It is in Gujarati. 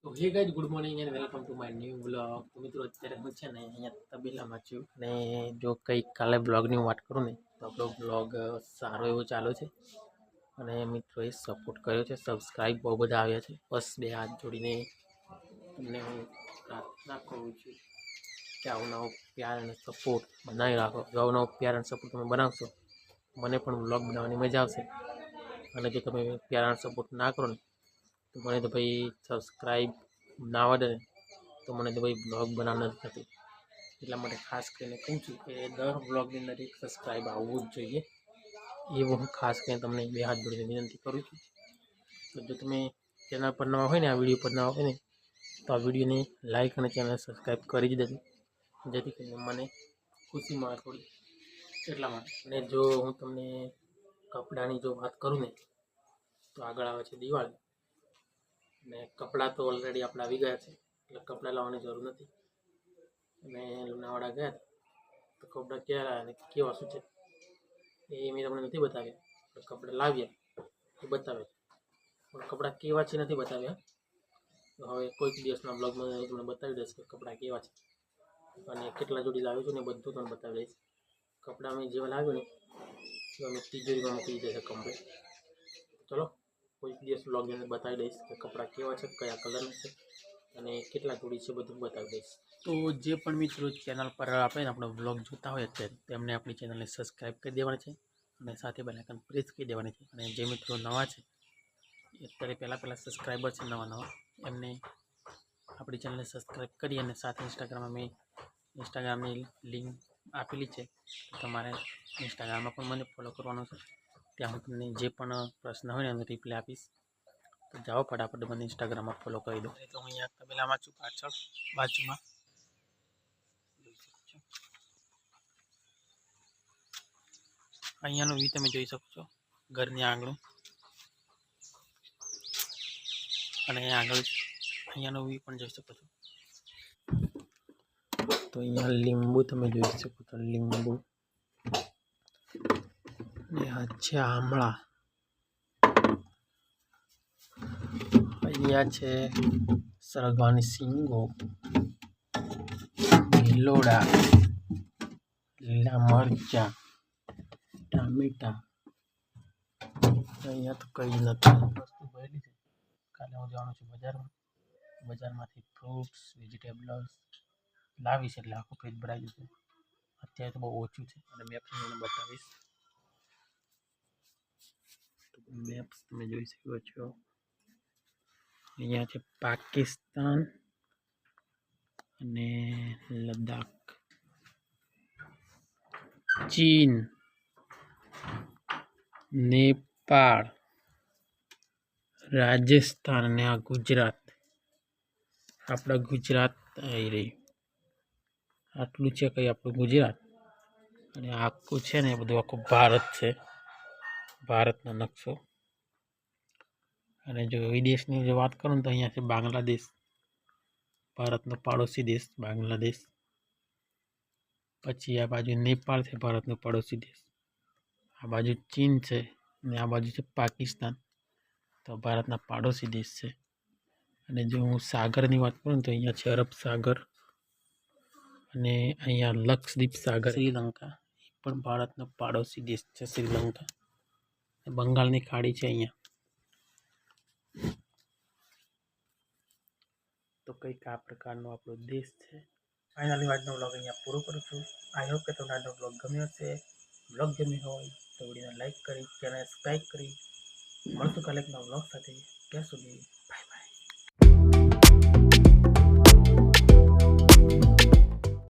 તો hey guys, good morning and welcome to my new vlog. તો મિત્રો, અત્યારે હું છે ને અહીંયા તબેલામાં છું. અને જો કંઈક કાલે બ્લોગની હું વાત કરું ને તો આપણો બ્લોગ સારો એવો ચાલુ છે. અને મિત્રોએ સપોર્ટ કર્યો છે, સબસ્ક્રાઈબ બહુ બધા આવ્યા છે. બસ બે હાથ જોડીને તમને હું પ્રાર્થના કરું છું કે આવો નવો પ્યાર અને સપોર્ટ બનાવી રાખો. જો આવો નવો પ્યાર અને સપોર્ટ તમે બનાવશો, મને પણ બ્લોગ બનાવવાની મજા આવશે. અને જો તમે પ્યાર અને સપોર્ટ ના કરો ને તો મને તો ભાઈ સબસ્ક્રાઈબ ના આવડે ને તો મને તો ભાઈ બ્લોગ બનાવવા નથી થતું. એટલા માટે ખાસ કરીને કહું છું કે દર બ્લોગની અંદર એક સબસ્ક્રાઈબ આવવું જ જોઈએ. એવું હું ખાસ કરીને તમને બે હાથ જોડીને વિનંતી કરું છું. તો જો તમે ચેનલ પર નવા હોય ને, આ વિડીયો પર નવા હોય ને, તો આ વિડીયોને લાઈક અને ચેનલ સબસ્ક્રાઈબ કરી જ દેજો, જેથી કરીને મને ખુશી મળે થોડી. એટલા માટે. અને જો હું તમને કપડાની જો વાત કરું ને તો આગળ આવે છે દિવાળી. ને કપડાં તો ઓલરેડી આપણે આવી ગયા છે, એટલે કપડાં લાવવાની જરૂર નથી. અને લુણાવાડા ગયા તો કપડાં ક્યારે આવ્યા ને કેવા શું છે એ મેં તમને નથી બતાવ્યા. કપડાં લાવ્યા એ બતાવે, પણ કપડાં કેવા છે નથી બતાવ્યા. તો હવે કોઈક દિવસના બ્લોગમાં હું તમને બતાવી દઈશ કે કપડાં કેવા છે અને કેટલા જોડી લાવ્યો છું ને બધું તમને બતાવી દઈશ. કપડાં મેં જેવા લાવ્યું ને તો અમે તિજોરીમાં મૂકી જશે કમ્પ્લીટ. ચલો, કોઈ દિવસ બ્લોગની અંદર બતાવી દઈશ કે કપડાં કેવા છે, કયા કલરના છે અને કેટલા જોડી છે, બધું બતાવી દઈશ. તો જે પણ મિત્રો ચેનલ પર આપણે આપણો બ્લોગ જોતા હોય અત્યારે, તેમને આપણી ચેનલને સબસ્ક્રાઈબ કરી દેવાની છે અને સાથે બેલ આઇકન પ્રેસ કરી દેવાની છે. અને જે મિત્રો નવા છે, અત્યારે પહેલાં સબસ્ક્રાઈબર છે નવા એમને આપણી ચેનલને સબસ્ક્રાઈબ કરી અને સાથે ઇન્સ્ટાગ્રામની લિંક આપેલી છે. તમારે ઇન્સ્ટાગ્રામમાં પણ મને ફોલો કરવાનું છે. ત્યાં હું તમને જે પણ પ્રશ્ન હોય ને એનો રિપ્લાય આપીશ. તો જાઓ ફટાફટ મને ઇન્સ્ટાગ્રામમાં ફોલો કરી દો. તો હું અહીંયા તબેલામાં છું, પાછળ બાજુમાં અહીંયાનું વ્યૂ તમે જોઈ શકો છો, ઘરની આંગણું. અને આગળ અહીંયાનો વ્યૂ પણ જોઈ શકો છો. તો અહીંયા લીંબુ તમે જોઈ શકો છો, લીંબુ. અને આ છે આમળા. અહીંયા છે સરગવાની સિંગો, લીલોડા, લીલા મરચા, ટામેટા. અહીંયા તો કઈ જ નથી, વસ્તુ ભરેલી છે. કાલે હું જવાનું છું બજારમાં, બજારમાંથી ફ્રૂટ્સ વેજીટેબલ્સ લાવીશ એટલે આખું પેટ ભરાઈ જશે. અત્યારે તો બહુ ઓછું છે અને મેપ તમને બતાવીશ. મેપ તમે જોઈ શકો છો. અહીંયા છે પાકિસ્તાન અને લદ્દાખ, ચીન, નેપાળ, રાજસ્થાન અને આ ગુજરાત. આપણા ગુજરાત આવી રહી, આટલું છે કંઈ આપણું ગુજરાત. અને આખું છે ને એ બધું આખું ભારત છે, ભારતનો નકશો. અને જો વિદેશની જો વાત કરું તો અહીંયા છે બાંગ્લાદેશ, ભારતનો પાડોશી દેશ બાંગ્લાદેશ. પછી આ બાજુ નેપાળ છે, ભારતનો પડોશી દેશ. આ બાજુ ચીન છે અને આ બાજુ છે પાકિસ્તાન, તો ભારતના પાડોશી દેશ છે. અને જો હું સાગરની વાત કરું તો અહીંયા છે અરબ સાગર અને અહીંયા લક્ષદ્વીપ સાગર. શ્રીલંકા એ પણ ભારતનો પાડોશી દેશ છે, શ્રીલંકા. બંગાળની ખાડી છે અહીંયા. તો કંઈક આ પ્રકારનો આપણો દેશ છે. ફાઇનલી આજનો બ્લોગ અહીંયા પૂરો કરું છું. આઈ હોપ કે તમને આજનો બ્લોગ ગમ્યો હશે. બ્લોગ ગમ્યો હોય તો વિડીયોને લાઈક કરી, ચેનલ સબસ્ક્રાઈબ કરી. મળશું કાલે એક નવા બ્લોગ સાથે. ત્યાં સુધી